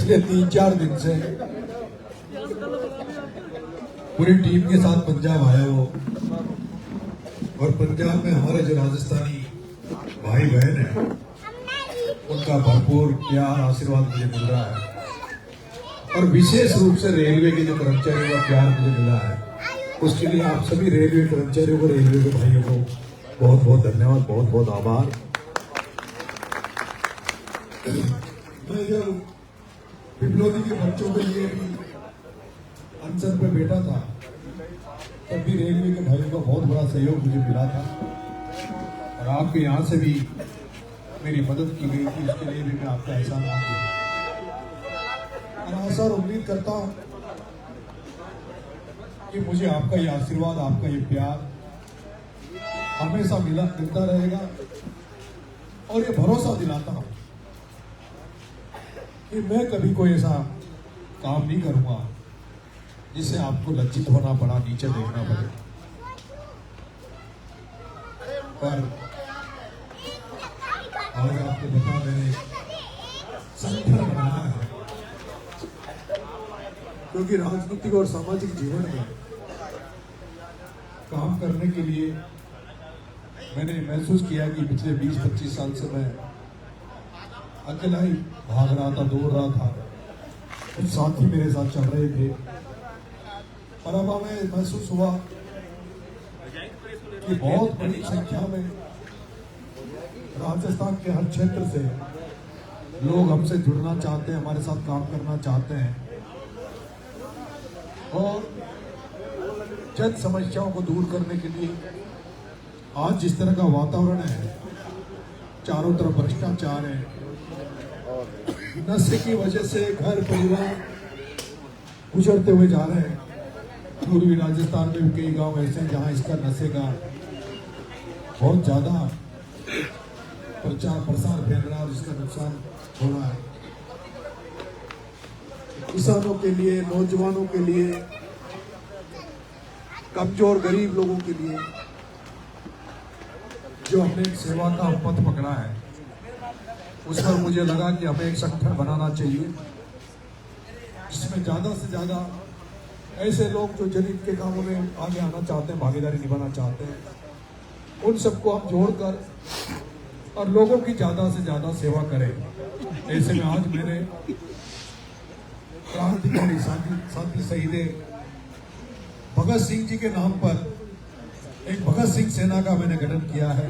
पिछले 3-4 दिन से पूरी टीम के साथ पंजाब आया हो और पंजाब में हमारे जो राजस्थानी भाई बहन हैं उनका भरपूर प्यार आशीर्वाद मुझे मिल रहा है और विशेष रूप से रेलवे के जो कर्मचारियों का प्यार मुझे मिला है उसके लिए आप सभी रेलवे कर्मचारियों को, रेलवे के भाइयों को बहुत बहुत धन्यवाद, बहुत बहुत आभार। मैं जब विप्लवी के बच्चों के लिए भी अनशन पे बैठा था तब भी रेलवे के भाइयों का बहुत बड़ा सहयोग मुझे मिला था और आपके यहाँ से भी मेरी मदद की गई थी, इसके लिए भी मैं आपका एहसान मानता हूँ और आशा और उम्मीद करता हूँ कि मुझे आपका ये आशीर्वाद, आपका ये प्यार हमेशा मिलता रहेगा और ये भरोसा दिलाता हूँ कि मैं कभी कोई ऐसा काम नहीं करूंगा जिससे आपको लज्जित होना पड़ा, नीचे देखना पड़े। पर आज आपको बता मैंने संगठन बनाया है क्योंकि राजनीतिक और सामाजिक जीवन में काम करने के लिए मैंने महसूस किया कि पिछले 20-25 साल से मैं अकेला ही भाग रहा था, दौड़ रहा था, कुछ साथी मेरे साथ चल रहे थे और अब हमें महसूस हुआ कि बहुत बड़ी संख्या में राजस्थान के हर क्षेत्र से लोग हमसे जुड़ना चाहते हैं, हमारे साथ काम करना चाहते हैं और जन समस्याओं को दूर करने के लिए आज जिस तरह का वातावरण है, चारों तरफ भ्रष्टाचार है, नशे की वजह से घर परिवार गुजरते हुए जा रहे हैं। पूर्वी राजस्थान में कई गांव ऐसे हैं जहां इसका नशे का बहुत ज्यादा प्रचार प्रसार फैल रहा है और इसका नुकसान हो रहा है। किसानों के लिए, नौजवानों के लिए, कमजोर गरीब लोगों के लिए जो हमने एक सेवा का पथ पकड़ा है उस पर मुझे लगा कि हमें एक संगठन बनाना चाहिए जिसमें ज्यादा से ज्यादा ऐसे लोग जो जनहित के कामों में आगे आना चाहते हैं, भागीदारी निभाना चाहते हैं, उन सबको हम जोड़कर और लोगों की ज्यादा से ज्यादा सेवा करें। ऐसे में आज मैंने क्रांतिकारी साथी शहीद भगत सिंह जी के नाम पर एक भगत सिंह सेना का मैंने गठन किया है।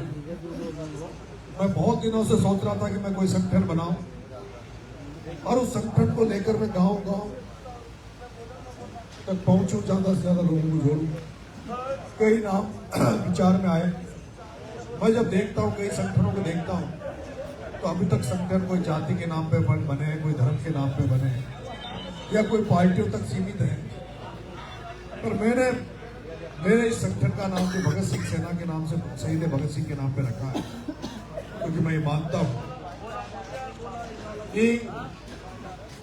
मैं बहुत दिनों से सोच रहा था कि मैं कोई संगठन बनाऊं और उस संगठन को लेकर मैं गांव-गांव तक पहुंचूं, ज्यादा से ज्यादा लोगों को जोड़ूं। कई नाम विचार में आए। मैं जब देखता हूं, कई संगठनों को देखता हूं तो अभी तक संगठन कोई जाति के नाम पे बने, कोई धर्म के नाम पे बने या कोई पार्टियों तक सीमित है। पर मेरे इस संगठन का नाम जो भगत सिंह सेना के नाम से, शहीद भगत सिंह के नाम पे रखा है क्योंकि मैं ये मानता हूं कि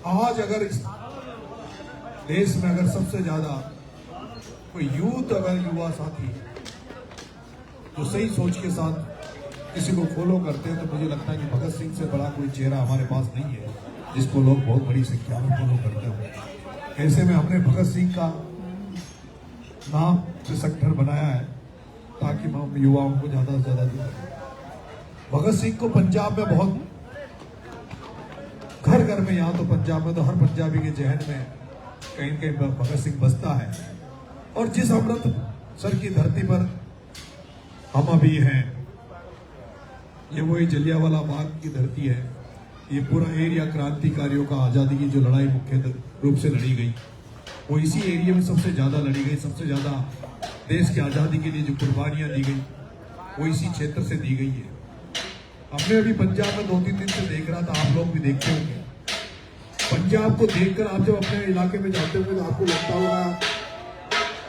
आज अगर इस देश में अगर सबसे ज्यादा कोई यूथ, अगर युवा साथी जो सही सोच के साथ किसी को फॉलो करते हैं तो मुझे लगता है कि भगत सिंह से बड़ा कोई चेहरा हमारे पास नहीं है जिसको लोग बहुत बड़ी संख्या में फॉलो करते हो। ऐसे में हमने भगत सिंह का नाम से संगठन बनाया है ताकि हम युवाओं को ज्यादा से ज्यादा जोड़ें। भगत सिंह को पंजाब में बहुत घर घर में, यहाँ तो पंजाब में तो हर पंजाबी के जहन में कहीं न कहीं भगत सिंह बसता है और जिस अमृतसर की धरती पर हम अभी हैं, ये वही जलियांवाला बाग की धरती है। ये पूरा एरिया क्रांतिकारियों का, आजादी की जो लड़ाई मुख्य रूप से लड़ी गई वो इसी एरिया में सबसे ज्यादा लड़ी गई। सबसे ज्यादा देश की आजादी के लिए जो कुर्बानियां दी गई वो इसी क्षेत्र से दी गई है। हमने अभी पंजाब में 2-3 दिन से देख रहा था, आप लोग भी देखते होंगे। पंजाब को देखकर आप जब अपने इलाके में जाते होंगे तो आपको लगता होगा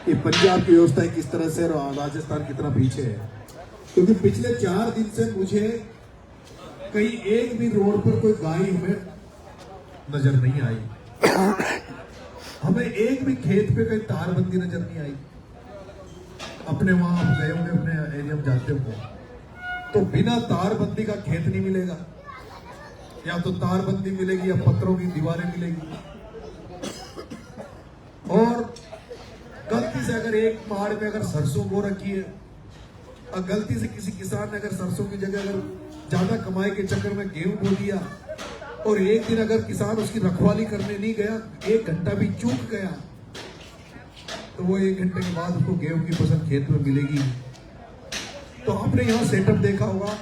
कि पंजाब की व्यवस्था किस तरह से और राजस्थान कितना पीछे है। क्योंकि पिछले 4 दिन से मुझे कहीं एक भी रोड पर कोई गाय हमें नजर नहीं आई। हमें एक भी खेत पे कहीं तारबंदी नजर नहीं आई। अपने वहां आप गए होंगे, अपने एरिया में जाते होंगे तो बिना तारबंदी का खेत नहीं मिलेगा। या तो तारबंदी मिलेगी या पत्थरों की दीवारें मिलेगी। और गलती से अगर एक पहाड़ में अगर सरसों बो रखी है और गलती से किसी किसान ने अगर सरसों की जगह अगर ज्यादा कमाई के चक्कर में गेहूं बो दिया और एक दिन अगर किसान उसकी रखवाली करने नहीं गया, 1 घंटा भी चूक गया, तो वो 1 घंटे के बाद उसको गेहूं की फसल खेत में मिलेगी। तो आपने यहाँ सेटअप देखा होगा,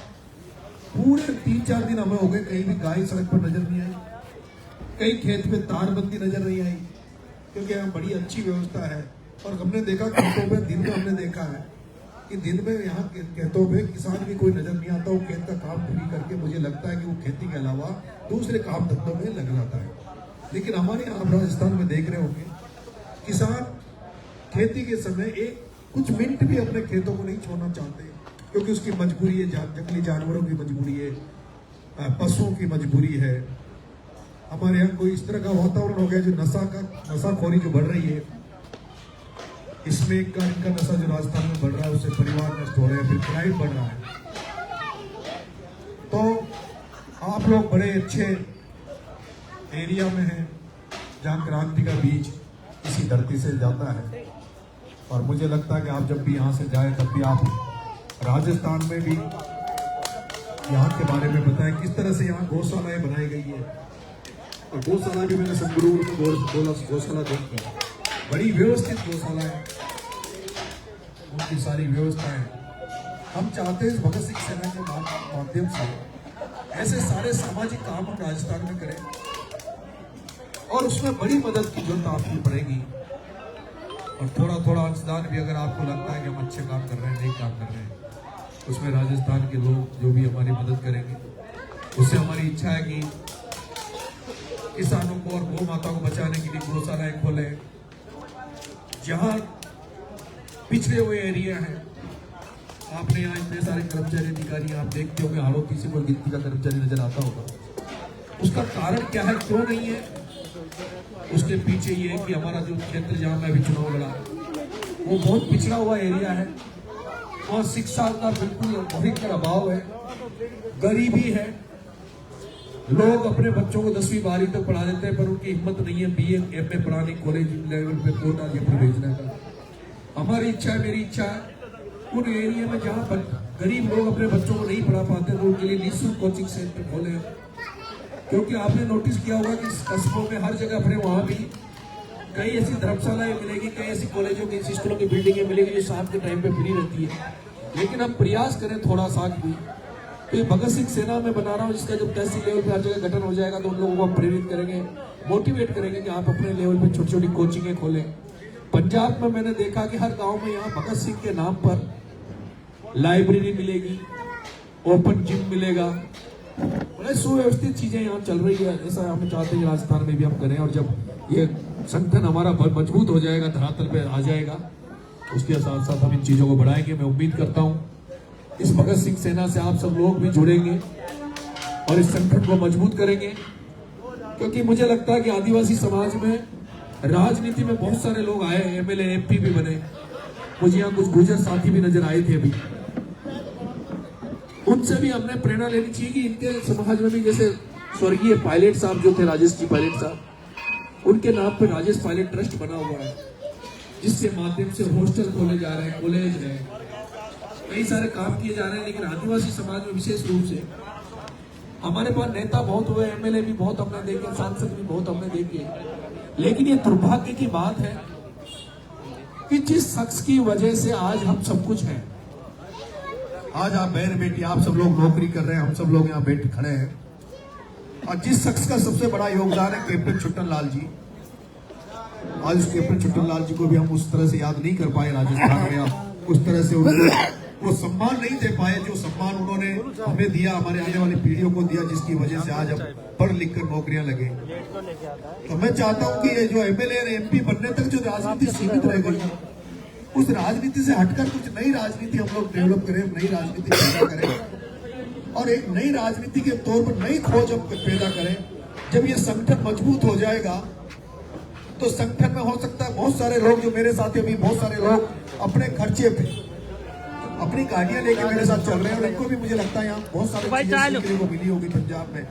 पूरे 3-4 दिन हमें हो गए कहीं भी गाय सड़क पर नजर नहीं आई, कई खेत में तारबंदी नजर नहीं आई, क्योंकि यहाँ बड़ी अच्छी व्यवस्था है। और हमने देखा खेतों में, दिन में हमने देखा है कि दिन में यहाँ खेतों में किसान भी कोई नजर नहीं आता। वो खेत का काम पूरी करके मुझे लगता है कि वो खेती के अलावा दूसरे काम धंधों में लग जाता है। लेकिन हमारे यहाँ आप राजस्थान में देख रहे होंगे, किसान खेती के समय कुछ मिनट भी अपने खेतों को नहीं छोड़ना चाहते, क्योंकि उसकी मजबूरी है, जंगली जानवरों की मजबूरी है, पशुओं की मजबूरी है। हमारे यहाँ कोई इस तरह का वातावरण हो गया जो नशाखोरी जो बढ़ रही है, इसमें इनका नशा जो राजस्थान में बढ़ रहा है, उससे परिवार नष्ट हो रहे हैं, फिर क्राइम बढ़ रहा है। तो आप लोग बड़े अच्छे एरिया में हैं जहाँ क्रांति का बीज इसी धरती से जाता है। और मुझे लगता है कि आप जब भी यहाँ से जाए तब भी आप राजस्थान में भी यहाँ के बारे में बताएं, किस तरह से यहाँ गौशालाएं बनाई गई है। और गौशाला भी मैंने संगरूर में गौशाला देखी है, बड़ी व्यवस्थित गौशाला है, उनकी सारी व्यवस्थाएं। हम चाहते हैं भगत सिंह सेना के माध्यम से ऐसे सारे सामाजिक काम हम राजस्थान में करें, और उसमें बड़ी मदद की जरूरत आपकी पड़ेगी। और थोड़ा थोड़ा अंशदान भी अगर आपको लगता है कि हम अच्छे काम कर रहे हैं, नहीं काम कर रहे हैं, उसमें राजस्थान के लोग जो भी हमारी मदद करेंगे, उससे हमारी इच्छा है कि किसानों को और गौ माता को बचाने के लिए गौशालाएं खोले। जहां पिछड़े हुए एरिया हैं, आपने यहाँ इतने सारे कर्मचारी अधिकारी आप देखते होंगे, हाड़ोती से कोई गिनती का कर्मचारी नजर आता होगा। उसका कारण क्या है, क्यों नहीं है? उसके पीछे ये है कि हमारा जो क्षेत्र जहां मैं अभी चुनाव लड़ा, वो बहुत पिछड़ा हुआ एरिया है, और शिक्षा का बिल्कुल भयंकर अभाव है, गरीबी है। लोग अपने बच्चों को 10वीं 12वीं तक पढ़ा देते हैं, पर उनकी हिम्मत नहीं है BA MA पढ़ाने, कॉलेज लेवल पे कोटा पर भेजने का। हमारी इच्छा है, मेरी इच्छा है, उन एरिया में जहाँ गरीब लोग अपने बच्चों को नहीं पढ़ा पाते, तो उनके लिए निःशुल्क कोचिंग सेंटर खोले। क्योंकि आपने नोटिस किया होगा कि कस्बों में हर जगह अपने वहाँ भी कई ऐसी धर्मशालाएं मिलेगी, कई ऐसी कॉलेजों की, स्कूलों की बिल्डिंगें मिलेगी जो शाम के टाइम पे फ्री रहती है। लेकिन हम प्रयास करें थोड़ा सा भी, तो ये भगत सिंह सेना में बना रहा हूँ, जिसका जब तहसील लेवल पे हर जगह गठन हो जाएगा, तो उन लोगों को हम प्रेरित करेंगे, मोटिवेट करेंगे कि आप अपने लेवल पे छोटी छोटी कोचिंगें खोलें। पंजाब में मैंने देखा कि हर गाँव में यहाँ भगत सिंह के नाम पर लाइब्रेरी मिलेगी, ओपन जिम मिलेगा, बड़े सुव्यवस्थित चीजें यहाँ चल रही है। ऐसा हम चाहते हैं राजस्थान में भी हम करें, और जब ये संगठन हमारा मजबूत हो जाएगा, धरातल पे आ जाएगा, उसके साथ साथ हम इन चीजों को बढ़ाएंगे। मैं उम्मीद करता हूँ इस भगत सिंह सेना से आप सब लोग भी जुड़ेंगे और इस संगठन को मजबूत करेंगे, क्योंकि मुझे लगता है कि आदिवासी समाज में राजनीति में बहुत सारे लोग आए, MLA MP भी बने, मुझे यहाँ कुछ गुर्जर साथी भी नजर आए थे अभी, उनसे भी हमने प्रेरणा लेनी चाहिए कि इनके समाज में भी, जैसे स्वर्गीय पायलट साहब जो थे, राजेश जी पायलट साहब, उनके नाम पे राजेश पायलट ट्रस्ट बना हुआ है, जिसके माध्यम से हॉस्टल खोले जा रहे हैं, कॉलेज है, कई सारे काम किए जा रहे हैं। लेकिन आदिवासी समाज में विशेष रूप से हमारे पास नेता बहुत हुए, MLA भी बहुत हमने देखे, सांसद भी बहुत हमने देखे, लेकिन ये दुर्भाग्य की बात है कि जिस शख्स की वजह से आज हम सब कुछ हैं, आज आप बहन बेटी आप सब लोग नौकरी कर रहे हैं, हम सब लोग यहाँ बैठ खड़े हैं, और जिस शख्स का सबसे बड़ा योगदान है कैप्टन छुट्टन लाल जी, आज उस कैप्टन छुट्टन लाल जी को भी हम उस तरह से याद नहीं कर पाए राजस्थान में, आप उस तरह से उनको वो सम्मान नहीं दे पाए जो सम्मान उन्होंने हमें दिया, हमारे आने वाली पीढ़ियों को दिया, जिसकी वजह से आज हम पढ़ लिख कर नौकरियां लगे। तो मैं चाहता हूं कि ये जो MLA और MP बनने तक जो राजनीति सीमित रह गई, उस राजनीति से हटकर कुछ नई राजनीति हम लोग डेवलप करें, नई राजनीति पैदा करें, और एक नई राजनीति के तौर पर नई खोज हम पैदा करें। जब ये संगठन मजबूत हो जाएगा, तो संगठन में हो सकता है बहुत सारे लोग, जो मेरे साथी अभी बहुत सारे लोग अपने खर्चे पे, अपनी गाड़ियां लेके मेरे साथ चल रहे हैं और इनको भी मुझे लगता है यहाँ बहुत सारी चीजें सीखने को मिली होगी पंजाब में।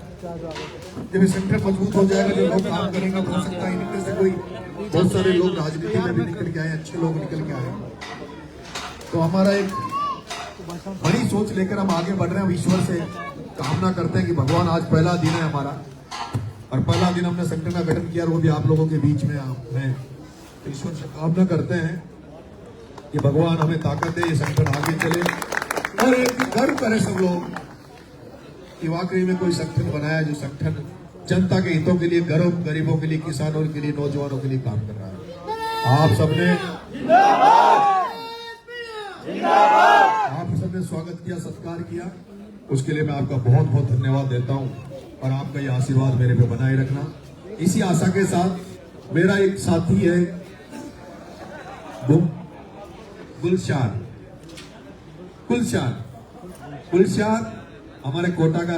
जब ये सेंटर मजबूत हो जाएगा, जो लोग काम करेंगे, हो सकता है इनमें से कोई बहुत सारे लोग राजनीति में भी निकल के आए, अच्छे लोग निकल के आए। तो हमारा एक बड़ी सोच लेकर हम आगे बढ़ रहे हैं। ईश्वर से कामना करते हैं कि भगवान, आज पहला दिन है हमारा और पहला दिन हमने सेंटर का गठन किया, वो भी आप लोगों के बीच में हैं। तो ईश्वर से कामना करते हैं कि भगवान हमें ताकत दे, ये सेंटर आगे चले और एक गर्व करें सब लोग कि वाकई में कोई संगठन बनाया जो संगठन जनता के हितों के लिए, गरीबों के लिए, किसानों के लिए, नौजवानों के लिए काम कर रहा है। आप सबने स्वागत किया, सत्कार किया, उसके लिए मैं आपका बहुत बहुत धन्यवाद देता हूं और आपका ये आशीर्वाद मेरे पे बनाए रखना। इसी आशा के साथ मेरा एक साथी है गुलशान हमारे कोटा का